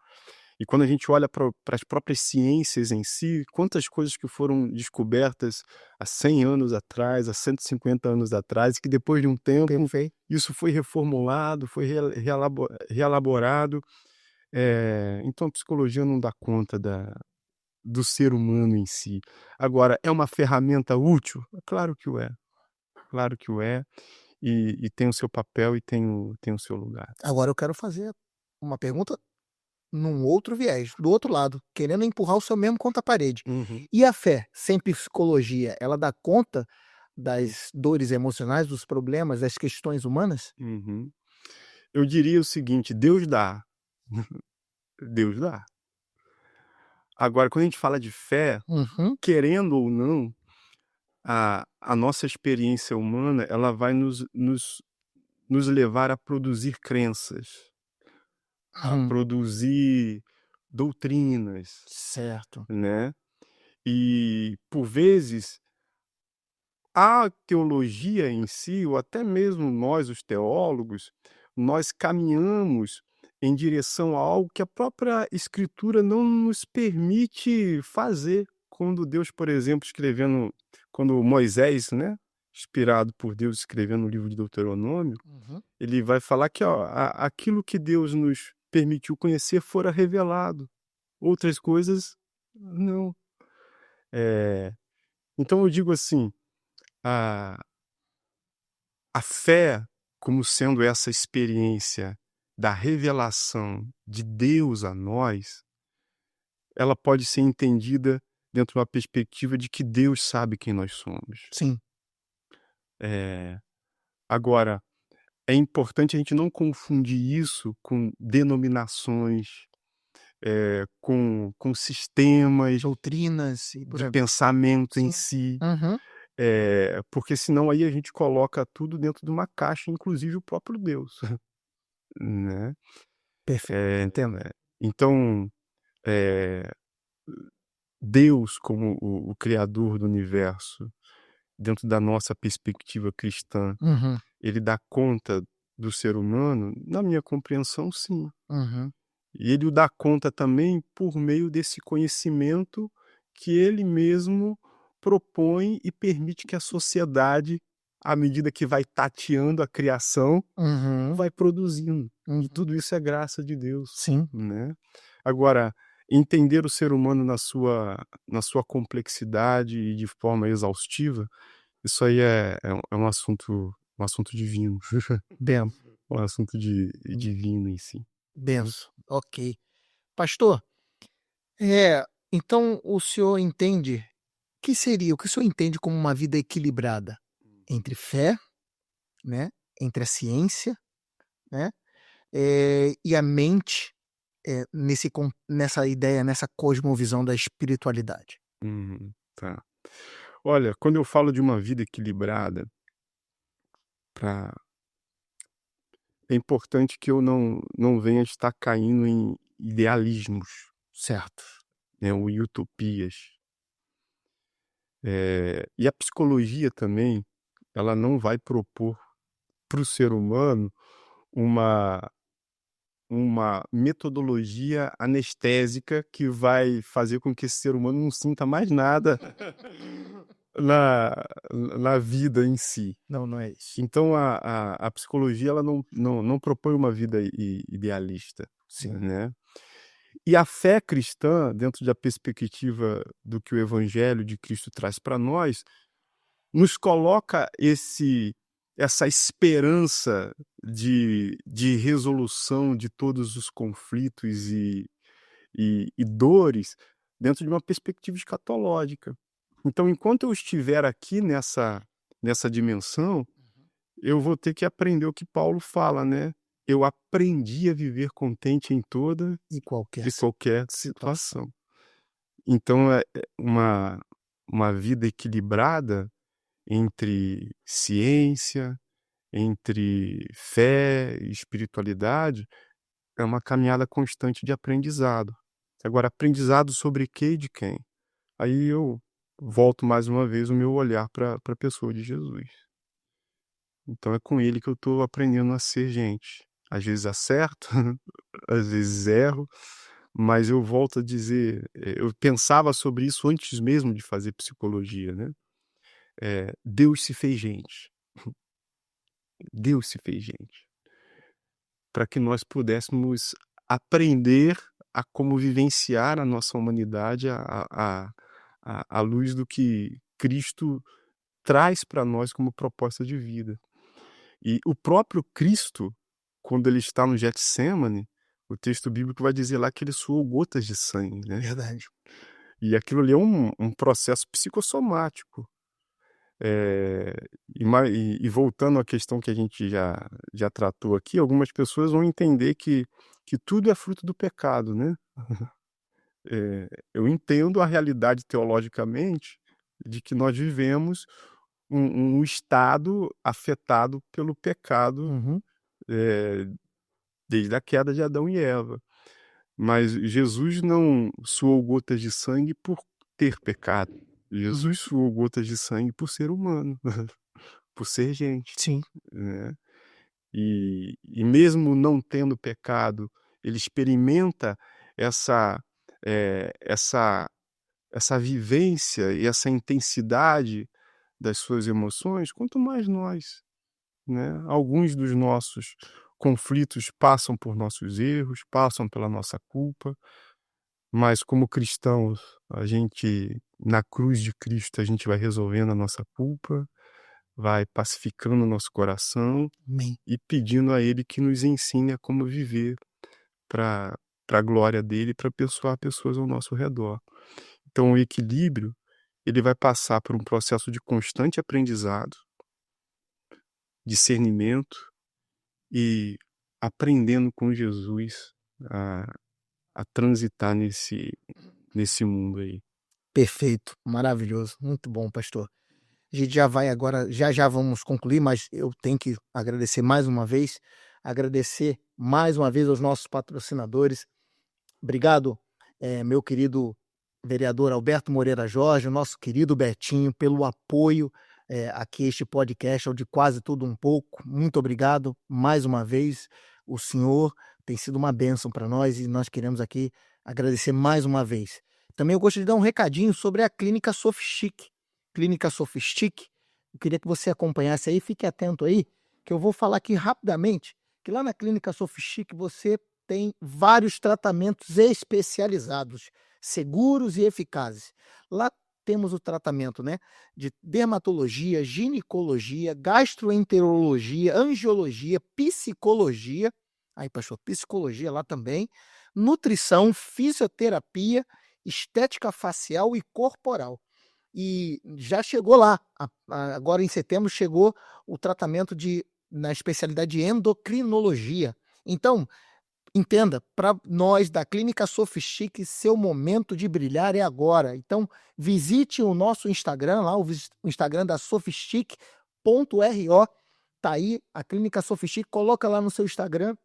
E quando a gente olha para as próprias ciências em si, quantas coisas que foram descobertas há 100 anos atrás, há 150 anos atrás, e que depois de um tempo Perfeito. isso foi reformulado, foi reelaborado. Então a psicologia não dá conta do ser humano em si. Agora, é uma ferramenta útil? Claro que o é. Claro que o é. E tem o seu papel e tem o seu lugar. Agora eu quero fazer uma pergunta num outro viés, do outro lado, querendo empurrar o seu mesmo contra a parede. Uhum, E a fé, sem psicologia, ela dá conta das dores emocionais, dos problemas, das questões humanas? uhum. Eu diria o seguinte: Deus dá. Deus dá. Agora, quando a gente fala de fé, Uhum. querendo ou não, a nossa experiência humana, ela vai nos levar a produzir crenças, a Hum. produzir doutrinas, Certo. né? E, por vezes, a teologia em si, ou até mesmo nós, os teólogos, nós caminhamos em direção a algo que a própria Escritura não nos permite fazer. Quando Deus, por exemplo, quando Moisés, né, inspirado por Deus, escrevendo o livro de Deuteronômio, Uhum. ele vai falar que ó, aquilo que Deus nos permitiu conhecer fora revelado. Outras coisas, não. É, então eu digo assim, a, a fé, como sendo essa experiência da revelação de Deus a nós, ela pode ser entendida dentro de uma perspectiva de que Deus sabe quem nós somos. Sim. Eh, Agora, é importante a gente não confundir isso com denominações, com sistemas Doutrinas e por de aí. pensamento em Sim. si, Uhum. porque senão aí a gente coloca tudo dentro de uma caixa, inclusive o próprio Deus, né. Perfeito. Entendo. Então, eh, Deus como o criador do universo, dentro da nossa perspectiva cristã, Uhum. ele dá conta do ser humano? Na minha compreensão, sim. Uhum. E ele o dá conta também por meio desse conhecimento que ele mesmo propõe e permite que a sociedade à medida que vai tateando a criação, Uhum. vai produzindo. Uhum. E tudo isso é graça de Deus, Sim. né. Agora, entender o ser humano na sua complexidade e de forma exaustiva, isso aí é um assunto divino, Ben um assunto divino em si, né. benção. Ok. Pastor, então o senhor entende o que o senhor entende como uma vida equilibrada entre fé, né, entre a ciência, né, e a mente, nessa ideia, nessa cosmovisão da espiritualidade? Uhum, tá. Olha, quando eu falo de uma vida equilibrada, pra é importante que eu não venha estar caindo em idealismos, Certo. né, ou em utopias. E a psicologia também, ela não vai propor para o ser humano uma uma metodologia anestésica que vai fazer com que esse ser humano não sinta mais nada na na vida em si. Não, não é isso. Então a psicologia ela não propõe uma vida idealista, Sim. né. E a fé cristã, dentro da perspectiva do que o evangelho de Cristo traz para nós, nos coloca essa esperança de resolução de todos os conflitos e dores dentro de uma perspectiva escatológica. Então, enquanto eu estiver aqui nessa dimensão, eu vou ter que aprender o que Paulo fala, né? Eu aprendi a viver contente em toda E qualquer e qualquer situação. situação. Então, é uma vida equilibrada entre ciência, entre fé e espiritualidade, é uma caminhada constante de aprendizado. Agora, aprendizado sobre quê e de quem? Aí eu volto mais uma vez o meu olhar para a pessoa de Jesus. Então é com ele que eu estou aprendendo a ser gente. Às vezes acerto, às vezes erro, mas eu volto a dizer, eu pensava sobre isso antes mesmo de fazer psicologia, né. Deus se fez gente, Deus se fez gente, para que nós pudéssemos aprender a como vivenciar a nossa humanidade à luz do que Cristo traz para nós como proposta de vida. E o próprio Cristo, quando ele está no Getsêmani, o texto bíblico vai dizer lá que ele suou gotas de sangue, né. Verdade. E aquilo ali é um processo psicossomático. Eh, e voltando à questão que a gente já tratou aqui, algumas pessoas vão entender que tudo é fruto do pecado, né. Eu entendo a realidade teologicamente de que nós vivemos um estado afetado pelo pecado, Uhum. eh, desde a queda de Adão e Eva. Mas Jesus não suou gotas de sangue por ter pecado. Jesus suou gotas de sangue por ser humano, por ser gente, Sim. né. E mesmo não tendo pecado, ele experimenta essa, essa vivência e essa intensidade das suas emoções, quanto mais nós, né. Alguns dos nossos conflitos passam por nossos erros, passam pela nossa culpa, mas como cristãos, a gente na cruz de Cristo, a gente vai resolvendo a nossa culpa, vai pacificando o nosso coração Amém. e pedindo a Ele que nos ensine a como viver para a glória dele e para abençoar pessoas ao nosso redor. Então o equilíbrio, ele vai passar por um processo de constante aprendizado, discernimento e aprendendo com Jesus a a transitar nesse mundo aí. Perfeito, maravilhoso, muito bom, pastor. A gente já vai agora, já já vamos concluir, mas eu tenho que agradecer mais uma vez aos nossos patrocinadores. Obrigado, meu querido vereador Alberto Moreira Jorge, o nosso querido Betinho, pelo apoio, aqui a este podcast, ao de Quase Tudo Um Pouco. Muito obrigado mais uma vez. O senhor tem sido uma bênção para nós e nós queremos aqui agradecer mais uma vez. Também eu gostaria de dar um recadinho sobre a Clínica Sofistic. Clínica Sofistic Eu queria que você acompanhasse aí, fique atento aí, que eu vou falar aqui rapidamente, que lá na Clínica Sofistic você tem vários tratamentos especializados, seguros e eficazes. Lá temos o tratamento, né, de dermatologia, ginecologia, gastroenterologia, angiologia, psicologia, aí pastor, psicologia lá também, nutrição, fisioterapia, estética facial e corporal. E já chegou lá, agora em setembro chegou o tratamento na especialidade de endocrinologia. Então, entenda, para nós da Clínica Sofistic, seu momento de brilhar é agora. Então, visite o nosso Instagram, lá o Instagram da Sofistic.ro, tá aí a Clínica Sofistic, coloca lá no seu Instagram,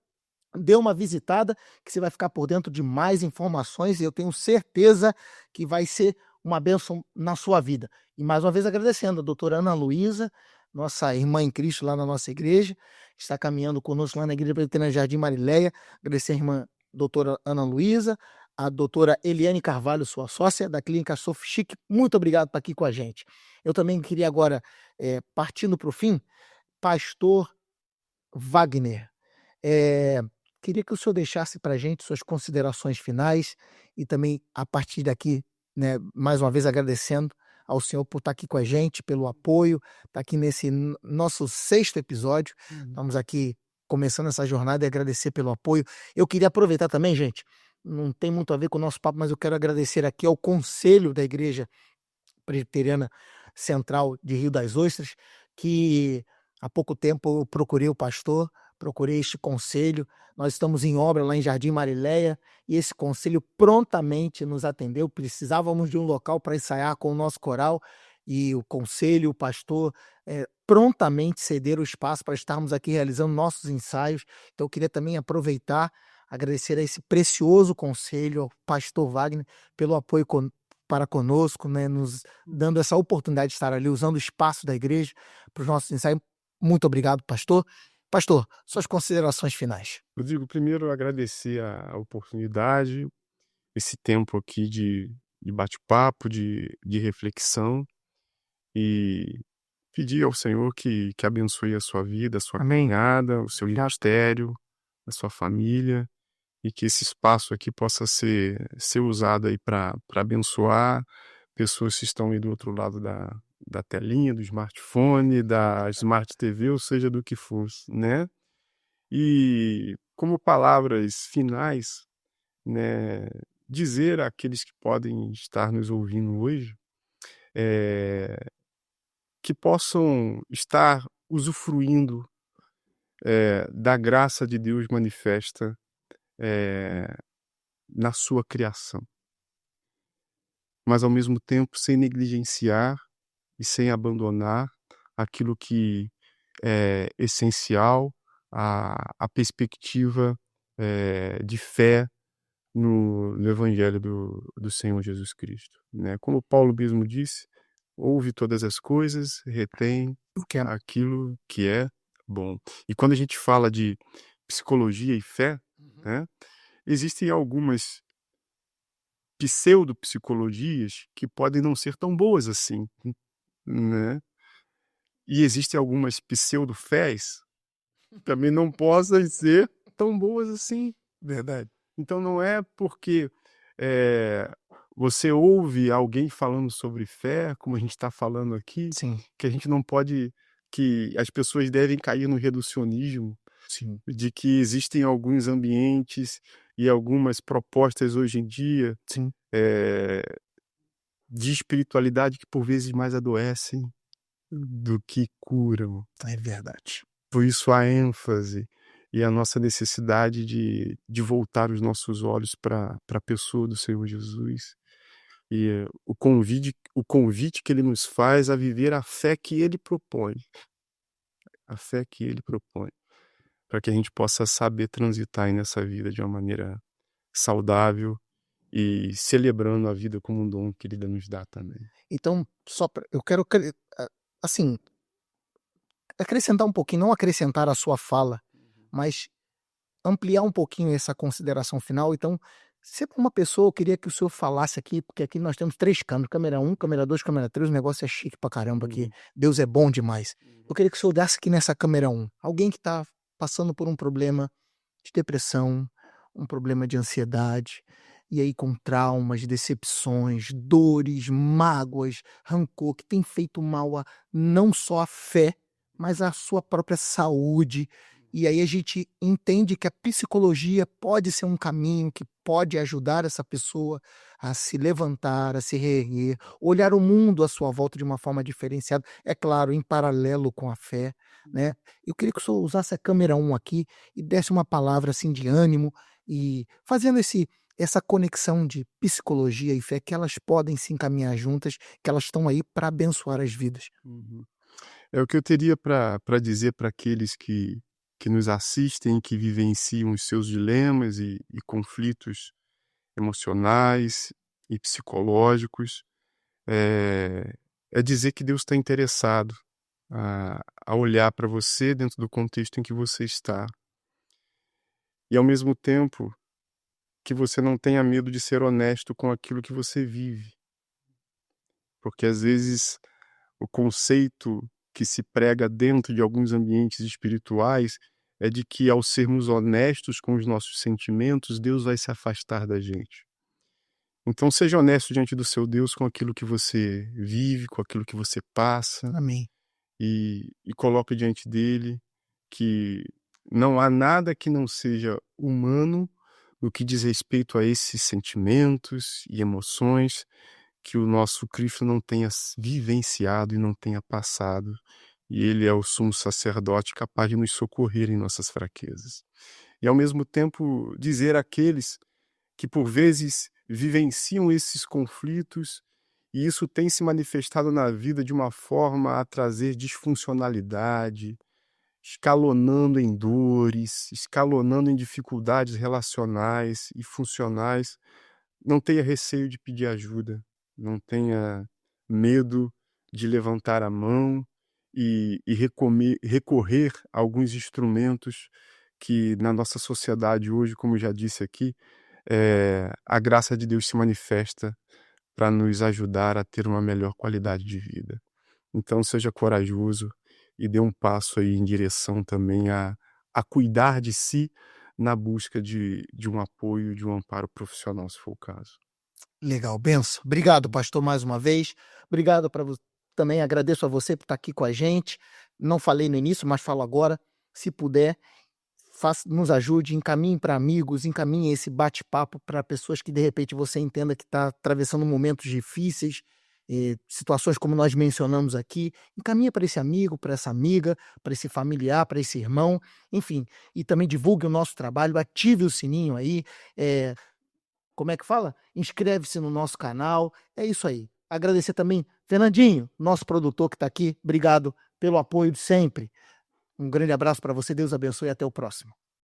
dê uma visitada, que você vai ficar por dentro de mais informações e eu tenho certeza que vai ser uma bênção na sua vida. E mais uma vez agradecendo a doutora Ana Luísa, nossa irmã em Cristo lá na nossa igreja, está caminhando conosco lá na Igreja Presbiteriana Jardim Marileia. Agradecer a irmã doutora Ana Luísa, a doutora Eliane Carvalho, sua sócia da Clínica Sofistic. Muito obrigado por estar aqui com a gente. Eu também queria agora, partindo para o fim, pastor Wagner, queria que o senhor deixasse para a gente suas considerações finais e também, a partir daqui, né, mais uma vez agradecendo ao senhor por estar aqui com a gente, pelo apoio, estar aqui nesse nosso 6º episódio. Estamos aqui começando essa jornada e agradecer pelo apoio. Eu queria aproveitar também, gente, não tem muito a ver com o nosso papo, mas eu quero agradecer aqui ao Conselho da Igreja Presbiteriana Central de Rio das Ostras, que há pouco tempo eu procurei o pastor, procurei este conselho. Nós estamos em obra lá em Jardim Marileia e esse conselho prontamente nos atendeu. Precisávamos de um local para ensaiar com o nosso coral e o conselho, o pastor, prontamente cederam o espaço para estarmos aqui realizando nossos ensaios. Então eu queria também aproveitar, agradecer a esse precioso conselho, ao pastor Wagner, pelo apoio para conosco, né, nos dando essa oportunidade de estar ali, usando o espaço da igreja para os nossos ensaios. Muito obrigado, pastor. Pastor, suas considerações finais. Rodrigo, primeiro agradecer a oportunidade, esse tempo aqui de bate-papo, de reflexão e pedir ao Senhor que abençoe a sua vida, a sua Amém. caminhada, o seu ministério, a sua família e que esse espaço aqui possa ser usado aí para abençoar pessoas que estão aí do outro lado da telinha, do smartphone, da Smart TV, ou seja, do que for, né? E como palavras finais, né, dizer àqueles que podem estar nos ouvindo hoje, que possam estar usufruindo da graça de Deus manifesta na sua criação, mas ao mesmo tempo sem negligenciar e sem abandonar aquilo que é essencial, a perspectiva de fé no Evangelho do Senhor Jesus Cristo, né? Como Paulo mesmo disse, ouve todas as coisas, retém aquilo que é bom. E quando a gente fala de psicologia e fé, né, existem algumas pseudopsicologias que podem não ser tão boas assim, né? E existem algumas pseudofés que também não possam ser tão boas assim, verdade? Então não é porque você ouve alguém falando sobre fé, como a gente está falando aqui, Sim. que a gente não pode, que as pessoas devem cair no reducionismo, Sim. de que existem alguns ambientes e algumas propostas hoje em dia Sim. de espiritualidade que por vezes mais adoecem do que curam. É verdade. Por isso a ênfase e a nossa necessidade de voltar os nossos olhos para a pessoa do Senhor Jesus e o convite que ele nos faz a viver a fé que ele propõe, a fé que ele propõe, para que a gente possa saber transitar aí nessa vida de uma maneira saudável e celebrando a vida como um dom que ele nos dá também. Então, eu quero assim, acrescentar um pouquinho, não acrescentar a sua fala, mas ampliar um pouquinho essa consideração final. Então, Se uma pessoa eu queria que o senhor falasse aqui, porque aqui nós temos 3 câmeras, câmera um, câmera 2, câmera 3. O negócio é chique pra caramba aqui, Uhum, Deus é bom demais. uhum, Eu queria que o senhor olhasse aqui nessa câmera um, alguém que está passando por um problema de depressão, um problema de ansiedade, e aí com traumas, decepções, dores, mágoas, rancor, que tem feito mal a não só a fé, mas a sua própria saúde. E aí a gente entende que a psicologia pode ser um caminho que pode ajudar essa pessoa a se levantar, a se reerguer, olhar o mundo à sua volta de uma forma diferenciada, é claro, em paralelo com a fé, né. Eu queria que o senhor usasse a câmera um aqui e desse uma palavra, assim, de ânimo e fazendo essa conexão de psicologia e fé, que elas podem se encaminhar juntas, que elas estão aí para abençoar as vidas. uhum. É o que eu teria para dizer para aqueles que nos assistem, que vivenciam os seus dilemas e conflitos emocionais e psicológicos, é é dizer que Deus está interessado a olhar para você dentro do contexto em que você está. E ao mesmo tempo, que você não tenha medo de ser honesto com aquilo que você vive, porque às vezes o conceito que se prega dentro de alguns ambientes espirituais é de que, ao sermos honestos com os nossos sentimentos, Deus vai se afastar da gente. Então seja honesto diante do seu Deus com aquilo que você vive, com aquilo que você passa, Amém. e coloque diante dele que não há nada que não seja humano no que diz respeito a esses sentimentos e emoções que o nosso Cristo não tenha vivenciado e não tenha passado. E ele é o sumo sacerdote capaz de nos socorrer em nossas fraquezas. E ao mesmo tempo dizer àqueles que por vezes vivenciam esses conflitos e isso tem se manifestado na vida de uma forma a trazer disfuncionalidade, escalonando em dores, escalonando em dificuldades relacionais e funcionais. Não tenha receio de pedir ajuda, não tenha medo de levantar a mão e recorrer a alguns instrumentos que na nossa sociedade hoje, como já disse aqui, a graça de Deus se manifesta para nos ajudar a ter uma melhor qualidade de vida. Então seja corajoso e dê um passo aí em direção também a cuidar de si na busca de um apoio, de um amparo profissional, se for o caso. Legal, benção. Obrigado, pastor, mais uma vez. Obrigado para você também, agradeço a você por estar aqui com a gente. Não falei no início, mas falo agora. Se puder, nos ajude, encaminhe para amigos, encaminhe esse bate-papo para pessoas que de repente você entenda que está atravessando momentos difíceis, situações como nós mencionamos aqui. Encaminha para esse amigo, para essa amiga, para esse familiar, para esse irmão, enfim. E também divulgue o nosso trabalho, ative o sininho aí. Como é que fala? Inscreve-se no nosso canal. É isso aí. Agradecer também Fernandinho, nosso produtor que está aqui. Obrigado pelo apoio de sempre. Um grande abraço para você. Deus abençoe e até o próximo.